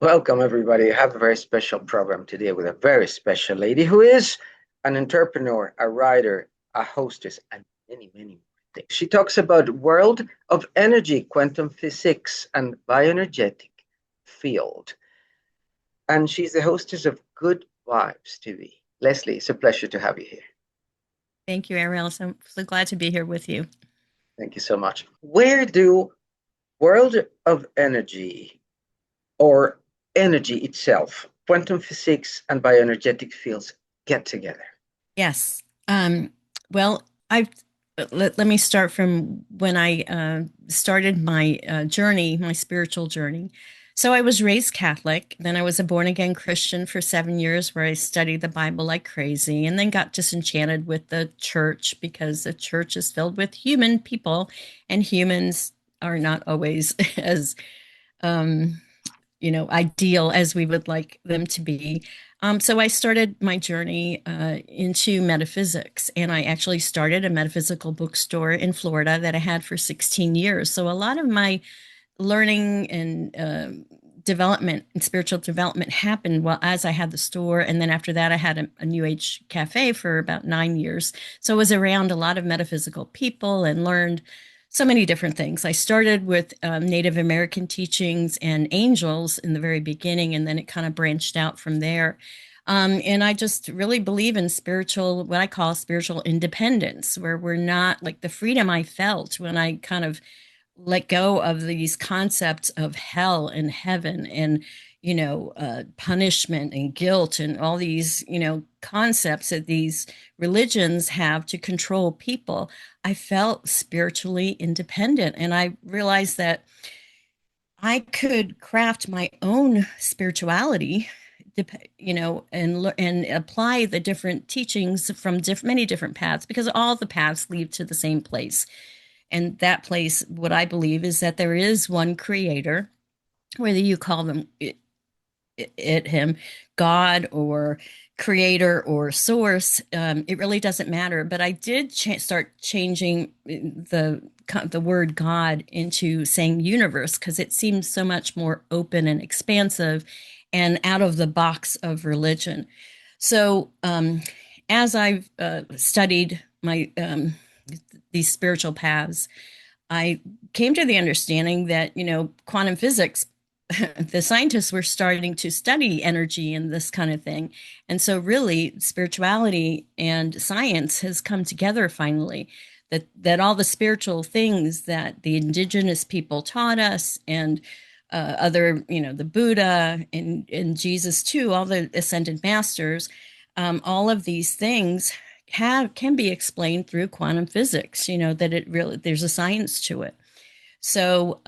Welcome, everybody. I have a very special program today with a very special lady who is an entrepreneur, a writer, a hostess, and many, many more things. She talks about world of energy, quantum physics, and bioenergetic field. And she's the hostess of Good Vibes TV. Leslie, it's a pleasure to have you here. Thank you, Ariel. So glad to be here with you. Thank you so much. Where do world of energy or energy itself, quantum physics and bioenergetic fields get together? Yes. Well, I let me start from when I started my journey, my spiritual journey. So I was raised Catholic. Then I was a born again Christian for 7 years, where I studied the Bible like crazy, and then got disenchanted with the church because the church is filled with human people, and humans are not always as um, ideal as we would like them to be. So I started my journey into metaphysics, and I actually started a metaphysical bookstore in Florida that I had for 16 years. So a lot of my learning and development and spiritual development happened while as I had the store, and then after that I had a New Age cafe for about 9 years. So I was around a lot of metaphysical people and learned so many different things. I started with Native American teachings and angels in the very beginning, and then it kind of branched out from there. And I just really believe in spiritual, what I call spiritual independence, where we're not like the freedom I felt when I kind of let go of these concepts of hell and heaven and punishment and guilt and all these concepts that these religions have to control people. I felt spiritually independent, and I realized that I could craft my own spirituality, and apply the different teachings from many different paths, because all the paths lead to the same place. And that place, what I believe, is that there is one creator, whether you call them him, God or creator or source. It really doesn't matter. But I did start changing the word God into saying universe, because it seems so much more open and expansive and out of the box of religion. So as I've studied my these spiritual paths, I came to the understanding that, quantum physics, the scientists were starting to study energy and this kind of thing. And so really spirituality and science has come together finally, that all the spiritual things that the indigenous people taught us, and other, the Buddha and Jesus too, all the ascended masters, all of these things can be explained through quantum physics, that it really, there's a science to it. So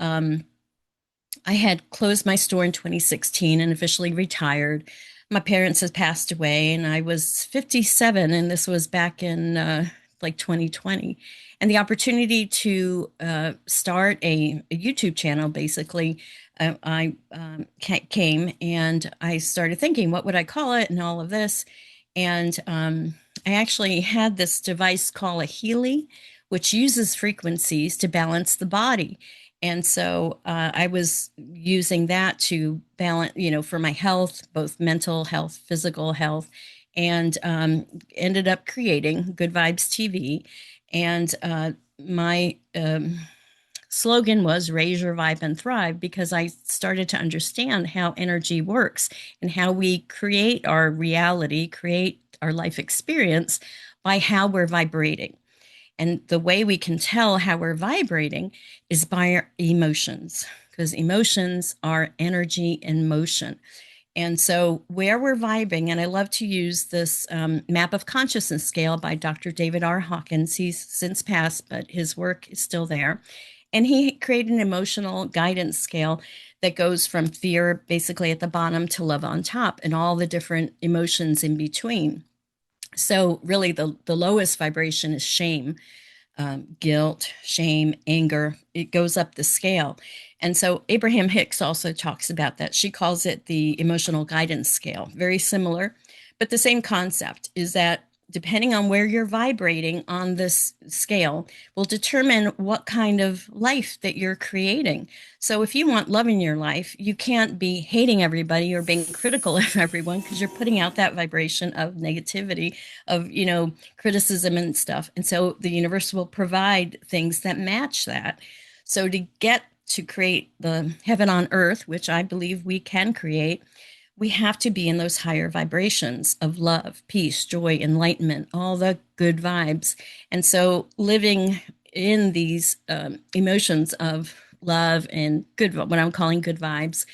I had closed my store in 2016 and officially retired. My parents had passed away, and I was 57, and this was back in like 2020. And the opportunity to start a YouTube channel, basically, I came, and I started thinking, what would I call it, and all of this. And I actually had this device called a Healy, which uses frequencies to balance the body. And so I was using that to balance, for my health, both mental health, physical health, and ended up creating Good Vibes TV. And my slogan was raise your vibe and thrive, because I started to understand how energy works and how we create our reality, create our life experience by how we're vibrating. And the way we can tell how we're vibrating is by our emotions, because emotions are energy in motion. And so, where we're vibing, and I love to use this map of consciousness scale by Dr. David R. Hawkins. He's since passed, but his work is still there. And he created an emotional guidance scale that goes from fear, basically at the bottom, to love on top, and all the different emotions in between. So, really, the lowest vibration is shame, guilt, shame, anger. It goes up the scale. And so Abraham Hicks also talks about that. She calls it the emotional guidance scale. Very similar, but the same concept is that depending on where you're vibrating on this scale, will determine what kind of life that you're creating. So if you want love in your life, you can't be hating everybody or being critical of everyone, because you're putting out that vibration of negativity, of, criticism and stuff. And so the universe will provide things that match that. So to create the heaven on earth, which I believe we can create, we have to be in those higher vibrations of love, peace, joy, enlightenment, all the good vibes. And so living in these emotions of love and good, what I'm calling good vibes,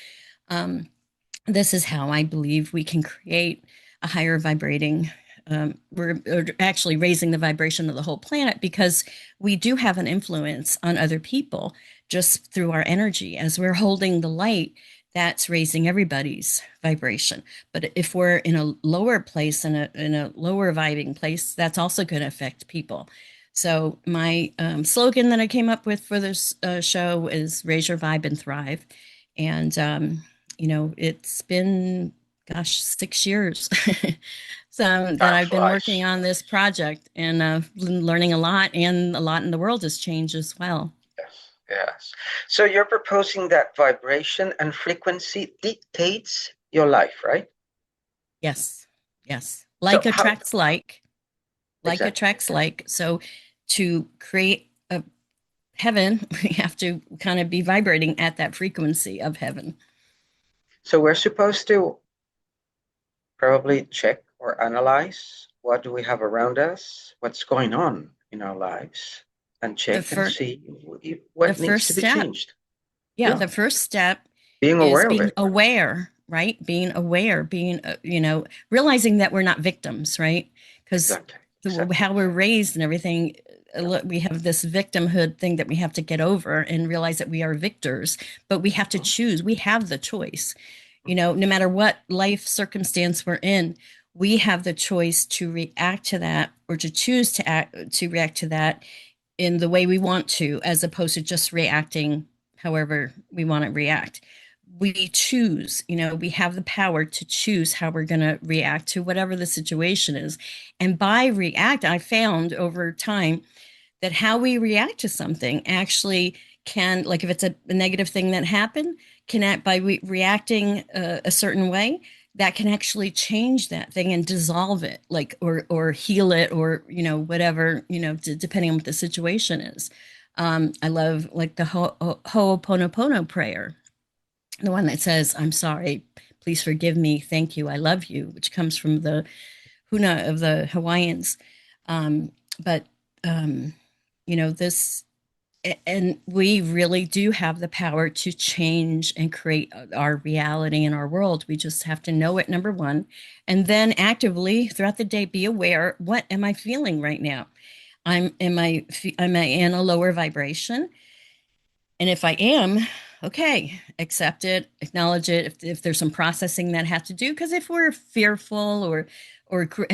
this is how I believe we can create a higher vibrating. We're actually raising the vibration of the whole planet, because we do have an influence on other people just through our energy. As we're holding the light, that's raising everybody's vibration. But if we're in a lower place, in a lower vibing place, that's also going to affect people. So my slogan that I came up with for this show is "Raise Your Vibe and Thrive," and it's been, gosh, 6 years so that I've been working on this project, and learning a lot, and a lot in the world has changed as well. Yes, yes. So you're proposing that vibration and frequency dictates your life, right? Yes, yes. Like attracts like Exactly. attracts like. So to create a heaven, we have to kind of be vibrating at that frequency of heaven. So we're supposed to probably check or analyze what do we have around us, what's going on in our lives, and check and see what needs to be changed. Yeah, the first step being aware of it. Aware, right? Being aware, realizing that we're not victims, right? Because exactly. How we're raised and everything, we have this victimhood thing that we have to get over and realize that we are victors, but we have to choose. We have the choice, no matter what life circumstance we're in, we have the choice to react to that, or to choose to react to that in the way we want to, as opposed to just reacting however we want to react. We choose, we have the power to choose how we're going to react to whatever the situation is. And by react, I found over time that how we react to something actually can, like if it's a negative thing that happened, by reacting a certain way, that can actually change that thing and dissolve it, like, or heal it, or, whatever, depending on what the situation is. I love like the Ho'oponopono prayer, the one that says, "I'm sorry, please forgive me, thank you, I love you," which comes from the Huna of the Hawaiians. But this, and we really do have the power to change and create our reality in our world. We just have to know it, number one, and then actively throughout the day be aware, what am I feeling right now? Am I in a lower vibration? And if I am, okay, accept it, acknowledge it. If there's some processing that has to do, because if we're fearful or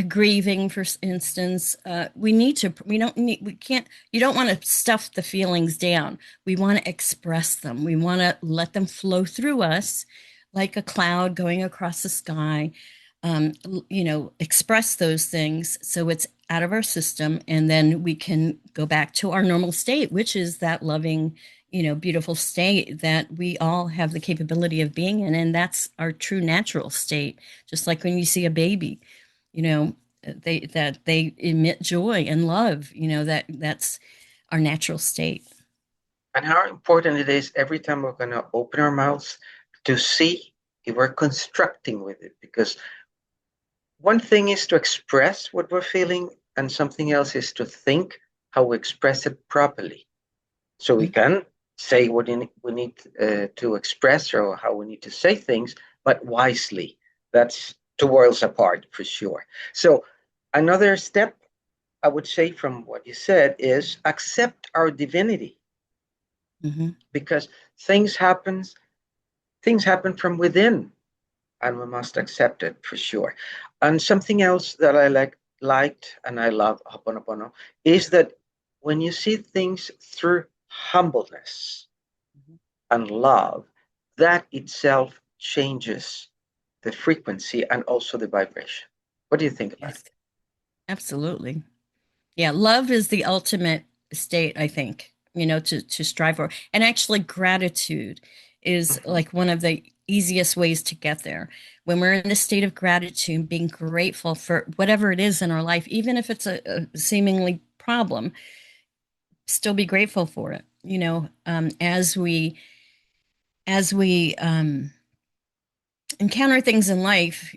grieving, for instance, we can't, you don't want to stuff the feelings down. We want to express them. We want to let them flow through us like a cloud going across the sky. Express those things so it's out of our system, and then we can go back to our normal state, which is that loving, beautiful state that we all have the capability of being in. And that's our true natural state. Just like when you see a baby, they emit joy and love, that's our natural state. And how important it is every time we're going to open our mouths to see if we're constructing with it. Because one thing is to express what we're feeling, and something else is to think how we express it properly. So we can say what we need to express, or how we need to say things, but wisely. That's two worlds apart for sure. So another step, I would say, from what you said, is accept our divinity. Because things happen from within, and we must accept it for sure. And something else that I liked and I love Ho'oponopono is that when you see things through humbleness and love, that itself changes the frequency and also the vibration. What do you think about it? Absolutely. Yeah, love is the ultimate state, I think, to strive for. And actually, gratitude is Mhm. like one of the easiest ways to get there. When we're in a state of gratitude, being grateful for whatever it is in our life, even if it's a seemingly problem, still be grateful for it. As we encounter things in life,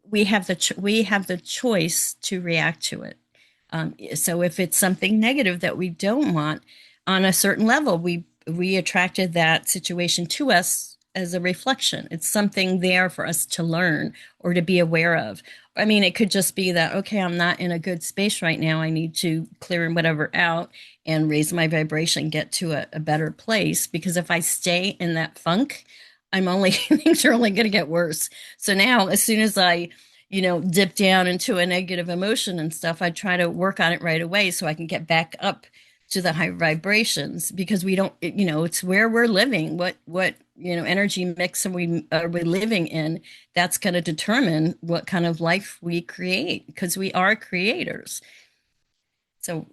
we have the choice to react to it. So if it's something negative that we don't want, on a certain level, we attracted that situation to us as a reflection. It's something there for us to learn or to be aware of. I mean, it could just be that, okay, I'm not in a good space right now. I need to clear whatever out and raise my vibration, get to a better place. Because if I stay in that funk, things are only going to get worse. So now, as soon as I dip down into a negative emotion and stuff, I try to work on it right away so I can get back up to the high vibrations, because we don't, it's where we're living. What energy mix are we living in? That's going to determine what kind of life we create, because we are creators. So,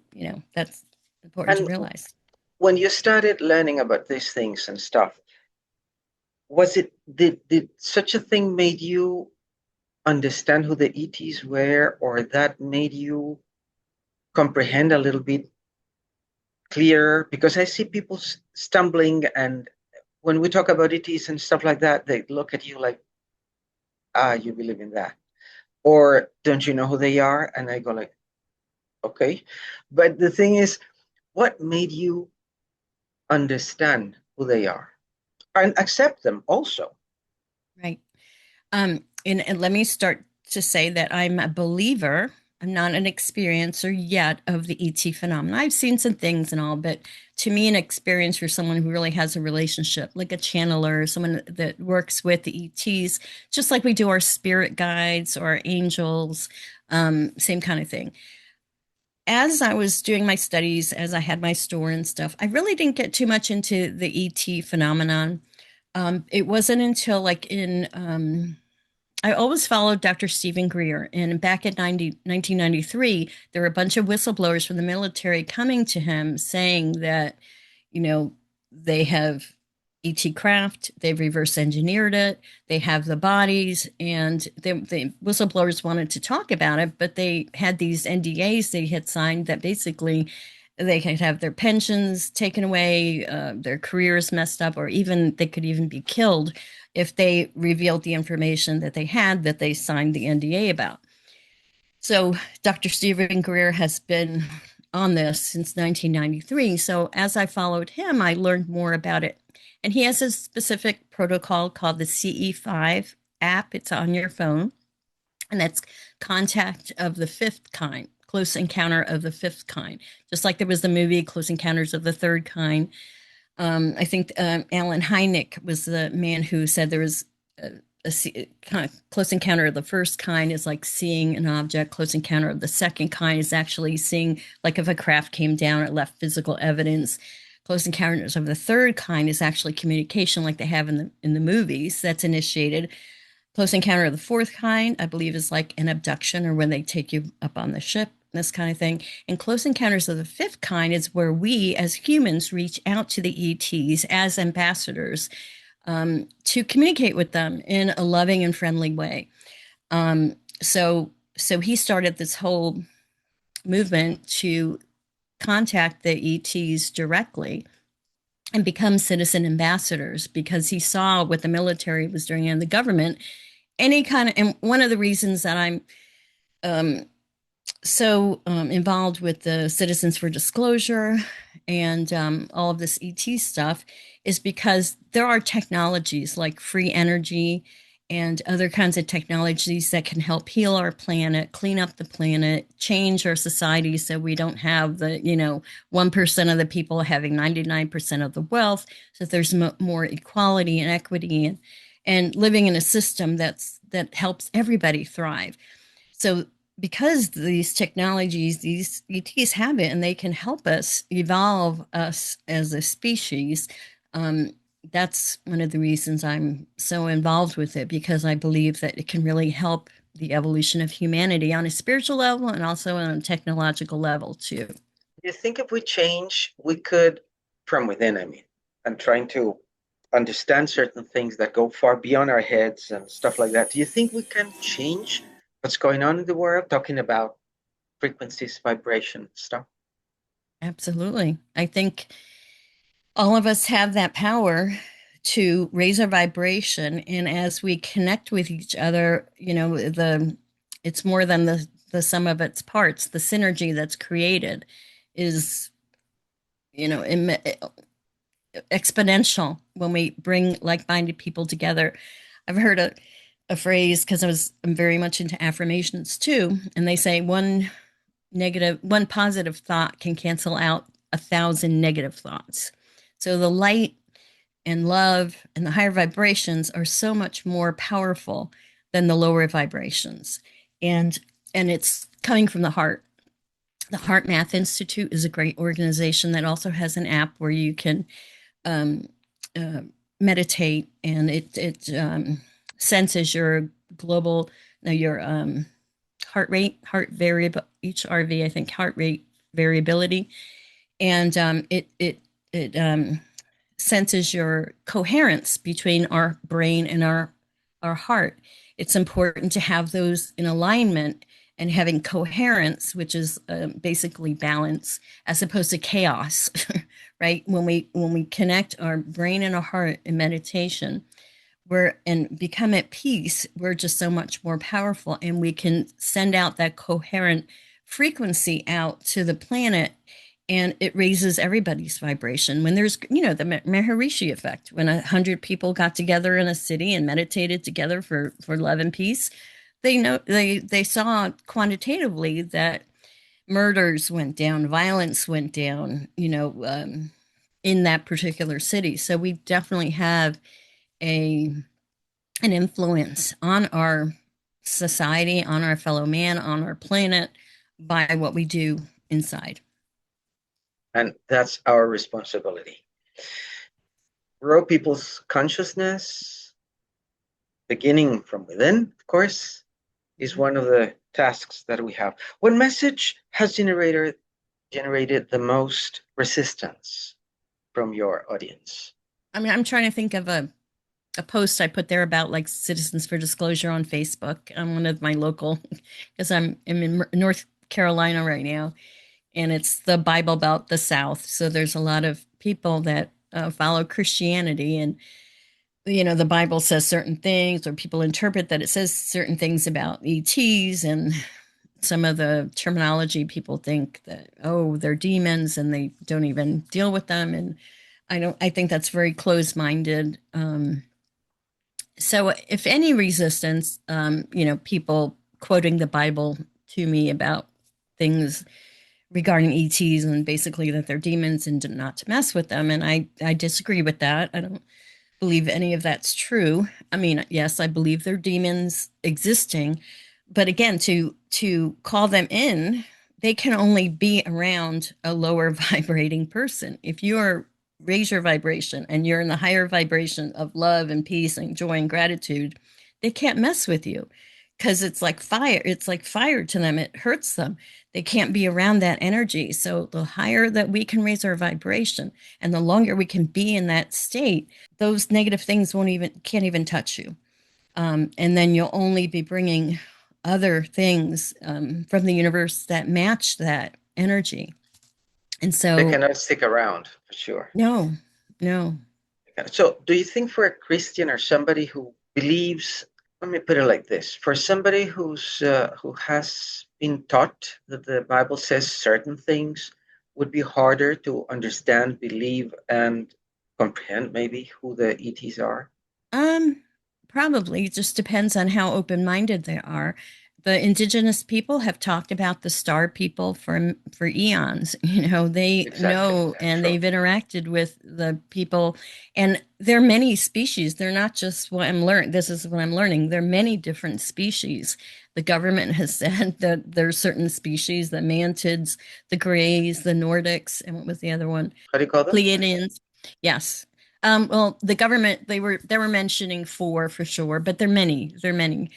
that's important to And realize. when you started learning about these things and stuff, was it did such a thing made you understand who the ETs were, or that made you comprehend a little bit clearer? Because I see people stumbling, and when we talk about ETs and stuff like that, they look at you like, ah, you believe in that, or don't you know who they are? And I go like, okay. But the thing is, what made you understand who they are and accept them also? Right. And let me start to say that I'm a believer. I'm not an experiencer yet of the ET phenomenon. I've seen some things and all, but to me, an experiencer is someone who really has a relationship, like a channeler, someone that works with the ETs, just like we do our spirit guides or our angels, same kind of thing. As I was doing my studies, as I had my store and stuff, I really didn't get too much into the ET phenomenon. It wasn't until like I always followed Dr. Steven Greer. And back in 1993, there were a bunch of whistleblowers from the military coming to him saying that, you know, they have ET craft, they've reverse engineered it, they have the bodies, and the whistleblowers wanted to talk about it, but they had these NDAs they had signed that basically they could have their pensions taken away, their careers messed up, or even they could even be killed if they revealed the information that they had that they signed the NDA about. So Dr. Steven Greer has been on this since 1993. So as I followed him, I learned more about it. And he has a specific protocol called the CE5 app. It's on your phone, and that's contact of the fifth kind, close encounter of the fifth kind. Just like there was the movie Close Encounters of the Third Kind. I think Alan Hynek was the man who said there was a kind of close encounter of the first kind is like seeing an object. Close encounter of the second kind is actually seeing, like if a craft came down, it left physical evidence. Close encounters of the third kind is actually communication, like they have in the movies. That's initiated. Close encounter of the fourth kind, I believe, is like an abduction or when they take you up on the ship, this kind of thing. And close encounters of the fifth kind is where we as humans reach out to the ETs as ambassadors, to communicate with them in a loving and friendly way. Um, so, so he started this whole movement to contact the ETs directly and become citizen ambassadors, because he saw what the military was doing and the government. And one of the reasons that I'm um, involved with the Citizens for Disclosure and all of this ET stuff is because there are technologies like free energy and other kinds of technologies that can help heal our planet, clean up the planet, change our society so we don't have the, 1% of the people having 99% of the wealth, so there's more equality and equity and living in a system that helps everybody thrive. So because these technologies, these ETs have it, and they can help us evolve us as a species. Um, that's one of the reasons I'm so involved with it, because I believe that it can really help the evolution of humanity on a spiritual level and also on a technological level too. Do you think if we change, we could, from within, I mean, and trying to understand certain things that go far beyond our heads and stuff like that, do you think we can change what's going on in the world, talking about frequencies, vibration, stuff? Absolutely. I think all of us have that power to raise our vibration, and as we connect with each other, the it's more than the sum of its parts. The synergy that's created is, exponential when we bring like-minded people together. I've heard a phrase, because I'm very much into affirmations too, and they say one positive thought can cancel out 1,000 negative thoughts. So the light and love and the higher vibrations are so much more powerful than the lower vibrations. And it's coming from the heart. The Heart Math Institute is a great organization that also has an app where you can um, uh, meditate, and it senses your global, no, your heart rate, heart variable, HRV, I think, heart rate variability, and it senses your coherence between our brain and our heart. It's important to have those in alignment and having coherence, which is basically balance, as opposed to chaos, right? When we connect our brain and our heart in meditation, and become at peace, we're just so much more powerful, and we can send out that coherent frequency out to the planet, and it raises everybody's vibration. When there's, the Maharishi effect, when 100 people got together in a city and meditated together for love and peace, they saw quantitatively that murders went down, violence went down, in that particular city. So we definitely have a an influence on our society, on our fellow man, on our planet by what we do inside. And that's our responsibility. Grow people's consciousness, beginning from within, of course, is one of the tasks that we have. What message has generated the most resistance from your audience? I mean, I'm trying to think of a post I put there about like Citizens for Disclosure on Facebook. I'm one of my local, because I'm in North Carolina right now, and it's the Bible Belt, the South. So there's a lot of people that follow Christianity, and the Bible says certain things, or people interpret that it says certain things about ETs, and some of the terminology, people think that, oh, they're demons, and they don't even deal with them. And I think that's very closed-minded. So if any resistance, people quoting the Bible to me about things regarding ETs, and basically that they're demons and not to mess with them. And I disagree with that. I don't believe any of that's true. I mean, yes, I believe they're demons existing, but again, to call them in, they can only be around a lower vibrating person. If you raise your vibration and you're in the higher vibration of love and peace and joy and gratitude, they can't mess with you, because it's like fire. It's like fire to them. It hurts them. They can't be around that energy. So the higher that we can raise our vibration and the longer we can be in that state, those negative things can't even touch you. And then you'll only be bringing other things from the universe that match that energy. And They so, cannot stick around, for sure. no, no. So, do you think for a Christian or somebody who believes, let me put it like this, for somebody who has been taught that the Bible says certain things, would be harder to understand, believe, and comprehend maybe who the ETs are? Um, Probably. It just depends on how open-minded they are. The indigenous people have talked about the star people for eons. They Exactly. know, Yeah, and true. they've interacted with the people, and there are many species. They're not just what I'm learning. This is what I'm learning. There are many different species. The government has said that there are certain species, the mantids, the grays, the Nordics, and what was the other one? How do you call them? Pleiadians. Yes. Well, the government, they were mentioning four for sure, but there are many. There are many.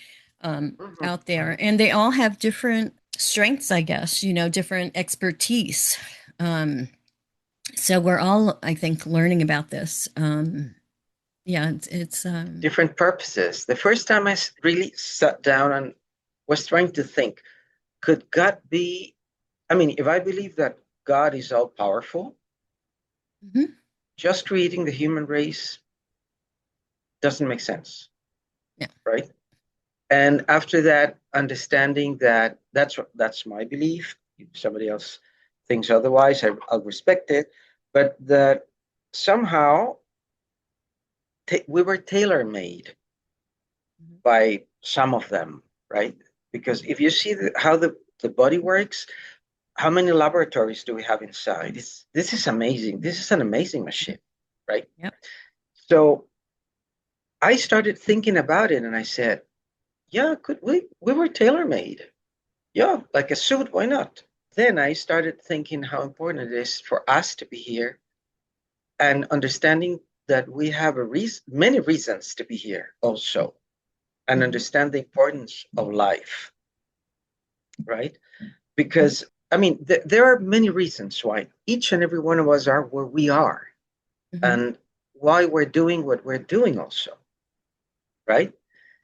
Mhm. out there, and they all have different strengths, I guess, different expertise. So we're all, I think, learning about this. Yeah, it's Different purposes. The first time really sat down and was trying to think, could God be? I mean, if I believe that God is all powerful, mhm. just creating the human race doesn't make sense, Yeah. right? And after that, understanding that that's my belief. If somebody else thinks otherwise, I'll respect it. But that somehow we were tailor made Mhm. by some of them, right? Because if you see how the body works, how many laboratories do we have inside? This is amazing. This is an amazing machine, right? Yep. So I started thinking about it and I said, yeah, could we were tailor made. Yeah, like a suit, why not? Then I started thinking how important it is for us to be here and understanding that we have many reasons to be here also, and Mhm. understand the importance of life, right? Mhm. Because I mean, there are many reasons why each and every one of us are where we are Mhm. and why we're doing what we're doing also, right?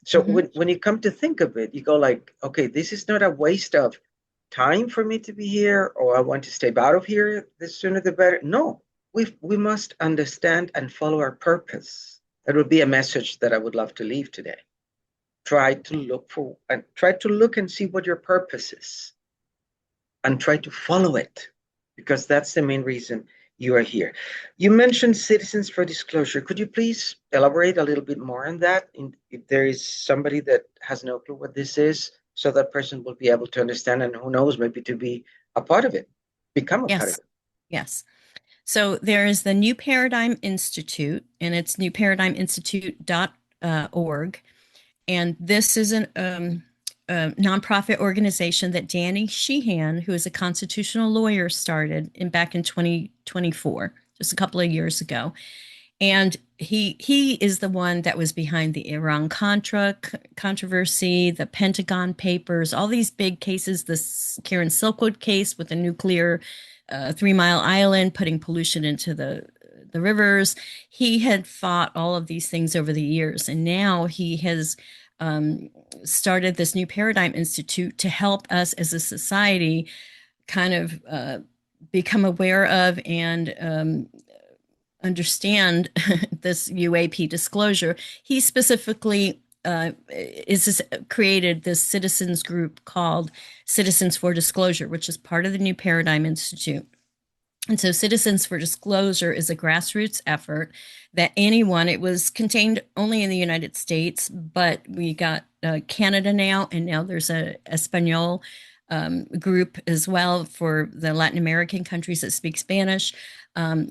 So Mhm. when you come to think of it, you go like, okay, this is not a waste of time for me to be here, or I want to stay out of here, the sooner the better. No, we must understand and follow our purpose. That would be a message that I would love to leave today. Try to look and see what your purpose is and try to follow it, because that's the main reason you are here. You mentioned Citizens for Disclosure. Could you please elaborate a little bit more on that? If there is somebody that has no clue what this is, so that person will be able to understand, and who knows, maybe to be a part of it, become a part of Yes. it. Yes. So there is the New Paradigm Institute, and it's newparadigminstitute.org. And this is a nonprofit organization that Danny Sheehan, who is a constitutional lawyer, started back in 2024, just a couple of years ago. And he is the one that was behind the Iran Contra controversy, the Pentagon Papers, all these big cases, this Karen Silkwood case with the nuclear 3 Mile Island putting pollution into the rivers. He had fought all of these things over the years, and now he has um, started this New Paradigm Institute to help us as a society kind of become aware of and understand this UAP disclosure. He specifically created this citizens group called Citizens for Disclosure, which is part of the New Paradigm Institute. And so Citizens for Disclosure is a grassroots effort that anyone, it was contained only in the United States, but we got Canada now, and now there's a Espanol group as well for the Latin American countries that speak Spanish.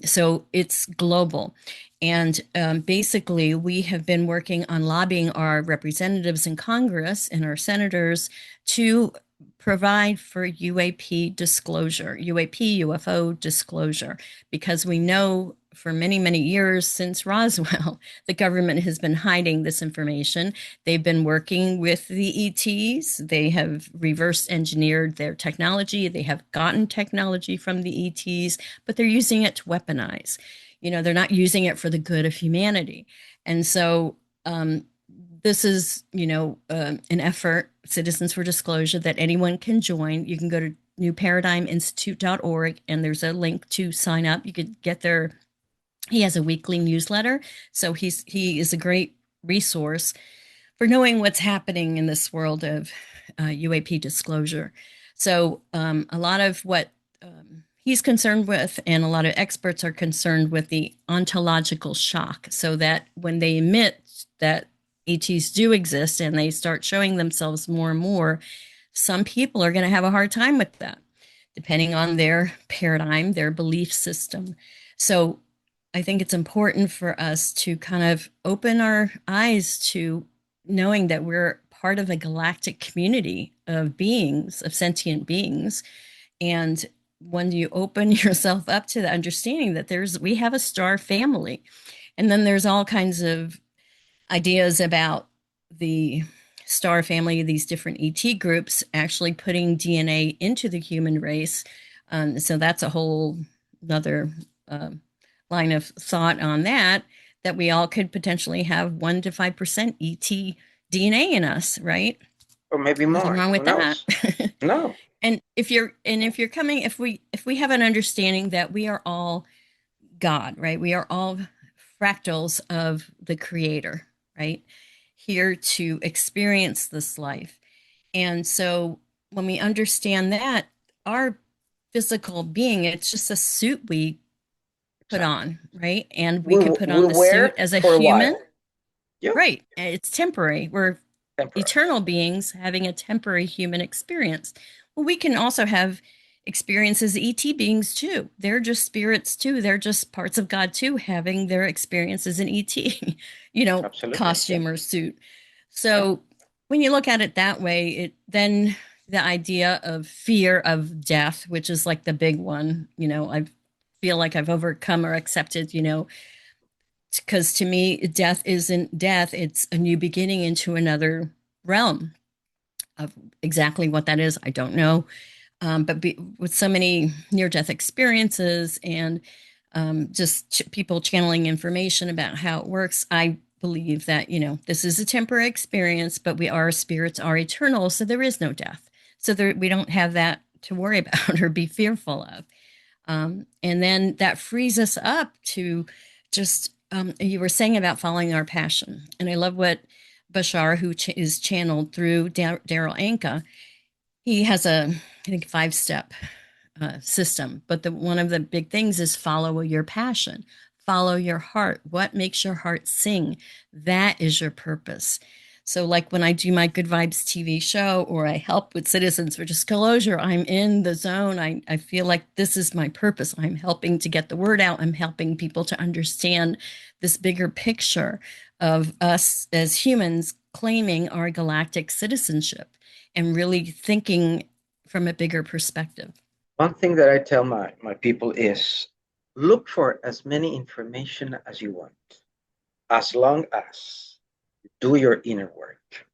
So it's global. And basically, we have been working on lobbying our representatives in Congress and our senators to provide for UAP disclosure, UAP, UFO disclosure, because we know for many, many years since Roswell, the government has been hiding this information. They've been working with the ETs. They have reverse engineered their technology. They have gotten technology from the ETs, but they're using it to weaponize. They're not using it for the good of humanity. And so this is, an effort, Citizens for Disclosure, that anyone can join. You can go to newparadigminstitute.org, and there's a link to sign up. You could get there. He has a weekly newsletter, so he is a great resource for knowing what's happening in this world of UAP disclosure. So a lot of what he's concerned with, and a lot of experts are concerned with the ontological shock, so that when they admit that ETs do exist and they start showing themselves more and more, some people are going to have a hard time with that, depending on their paradigm, their belief system. So I think it's important for us to kind of open our eyes to knowing that we're part of a galactic community of beings, of sentient beings. And when you open yourself up to the understanding that we have a star family, and then there's all kinds of ideas about the star family, these different ET groups actually putting DNA into the human race. So that's a whole another line of thought on that, that we all could potentially have 1 to 5% ET DNA in us, right? Or maybe Nothing more. wrong Who with that. knows? No. And if you're coming, if we have an understanding that we are all God, right? We are all fractals of the creator, right? Here to experience this life. And so when we understand that, our physical being, it's just a suit we put Exactly. on, right? And we We could put we on the suit wear as a for a human, while. Yep. right? It's temporary. We're Temporary. eternal beings having a temporary human experience. Well, we can also have experiences, ET beings too. They're just spirits too. They're just parts of God too, having their experiences in ET, Absolutely. Yeah. costume or suit. Yeah. So when you look at it that way, it then the idea of fear of death, which is like the big one, I feel like I've overcome or accepted, because to me, death isn't death, it's a new beginning into another realm. Of exactly what that is, I don't know. With so many near death experiences and just people channeling information about how it works, I believe that, this is a temporary experience, but spirits are eternal. So there is no death. So we don't have that to worry about or be fearful of. And then that frees us up to just, you were saying about following our passion. And I love what Bashar, who is channeled through Daryl Anka, he has I think, 5-step system. But one of the big things is follow your passion, follow your heart. What makes your heart sing? That is your purpose. So, like when I do my Good Vibes TV show or I help with Citizens for Disclosure, I'm in the zone. I feel like this is my purpose. I'm helping to get the word out. I'm helping people to understand this bigger picture of us as humans claiming our galactic citizenship and really thinking from a bigger perspective. One thing that I tell my people is look for as many information as you want, as long as you do your inner work.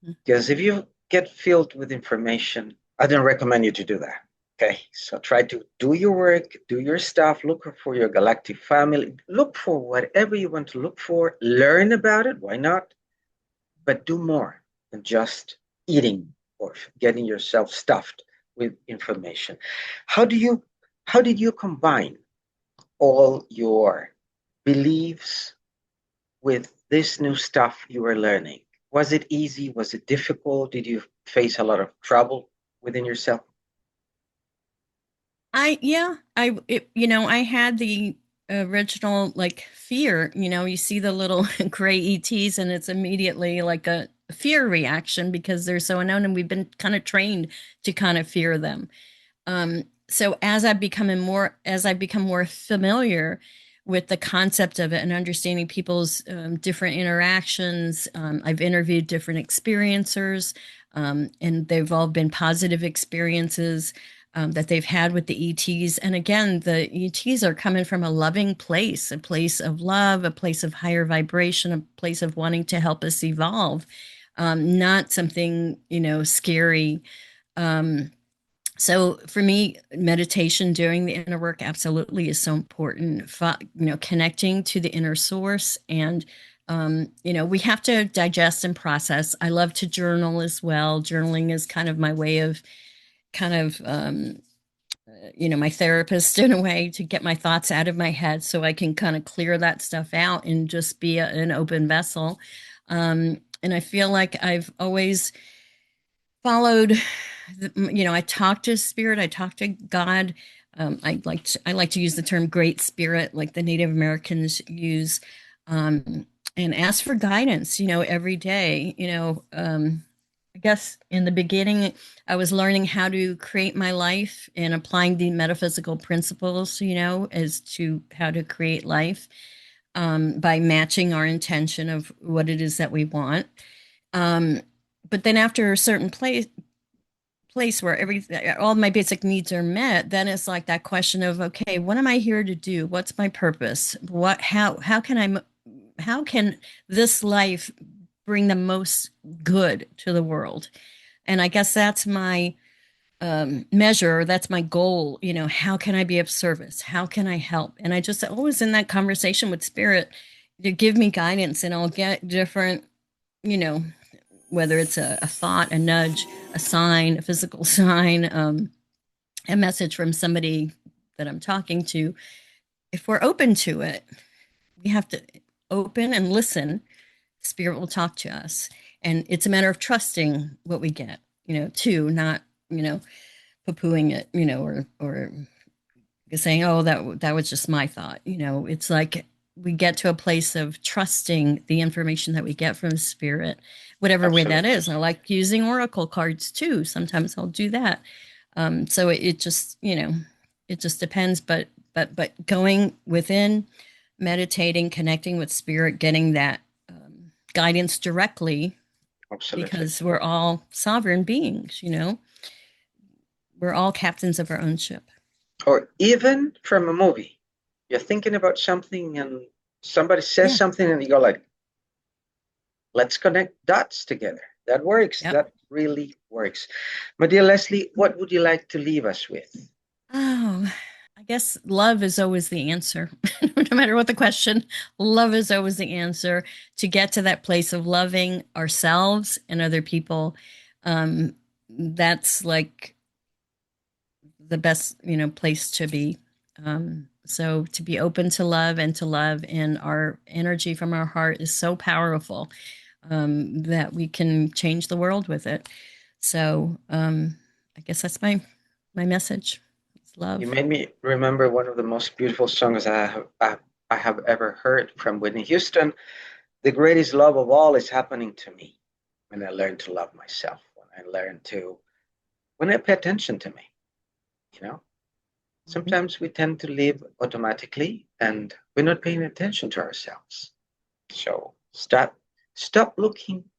Mhm. Because if you get filled with information, I don't recommend you to do that. Okay, so try to do your work, do your stuff, look for your galactic family, look for whatever you want to look for, learn about it, why not? But do more than just eating or getting yourself stuffed with information. How do you how did you combine all your beliefs with this new stuff you were learning? Was it easy? Was it difficult? Did you face a lot of trouble within yourself? Yeah, I had the original like fear, you see the little gray ETs and it's immediately like a fear reaction because they're so unknown and we've been kind of trained to kind of fear them. So as I become more familiar with the concept of it and understanding people's different interactions, I've interviewed different experiencers, and they've all been positive experiences that they've had with the ETs. And again, the ETs are coming from a loving place, a place of love, a place of higher vibration, a place of wanting to help us evolve, not something, scary. Um, so for me, meditation, doing the inner work absolutely is so important. Connecting to the inner source, and we have to digest and process. I love to journal as well. Journaling is kind of my way of kind of my therapist in a way to get my thoughts out of my head so I can kind of clear that stuff out and just be an open vessel. And I feel like I've always followed, I talk to spirit, I talk to God. I like to use the term great spirit, like the Native Americans use, and ask for guidance, every day. I guess in the beginning, I was learning how to create my life and applying the metaphysical principles, as to how to create life, by matching our intention of what it is that we want. Um, but then after a certain place where all my basic needs are met, then it's like that question of, okay, what am I here to do? What's my purpose? How can this life bring the most good to the world. And I guess that's my measure. That's my goal. You know, how can I be of service? How can I help? And I just always in that conversation with spirit, to give me guidance, and I'll get different, you know, whether it's a thought, a nudge, a sign, a physical sign, a message from somebody that I'm talking to. If we're open to it, we have to open and listen. Spirit will talk to us. And it's a matter of trusting what we get, you know, too, not, you know, poo-pooing it, you know, or saying, oh, that was just my thought. You know, it's like we get to a place of trusting the information that we get from spirit, whatever way that Absolutely. is. I like using oracle cards too. Sometimes I'll do that. So it just, you know, it just depends. But going within, meditating, connecting with spirit, getting that guidance directly, Absolutely. because we're all sovereign beings, you know, we're all captains of our own ship. Or even from a movie, you're thinking about something and somebody says Yeah. something and you go like, let's connect dots together. That works. Yep. That really works. My dear Leslie, what would you like to leave us with? Oh, I guess love is always the answer. No matter what the question, love is always the answer to get to that place of loving ourselves and other people. That's like the best, you know, place to be. So to be open to love and to love, and our energy from our heart is so powerful that we can change the world with it. So I guess that's my message. It's You love. made me remember one of the most beautiful songs I have ever heard from Whitney Houston. The greatest love of all is happening to me when I learn to love myself, when I pay attention to me, you know? Mhm. Sometimes we tend to live automatically and we're not paying attention to ourselves. So stop looking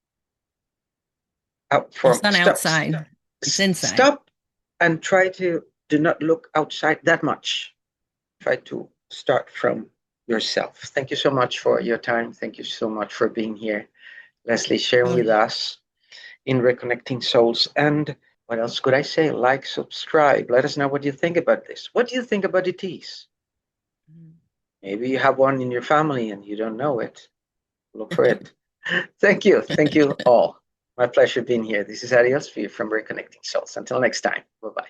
out It's for not outside, it's inside. stop and try to do not look outside that much. Try to start from yourself. Thank you so much for your time. Thank you so much for being here, Leslie, sharing Oh, with us in Reconnecting Souls. And what else could I say? Like, subscribe. Let us know what you think about this. What do you think about ETs? Maybe you have one in your family and you don't know it. Look for it. Thank you. Thank you all. My pleasure being here. This is Ariel Zvi from Reconnecting Souls. Until next time. Bye bye.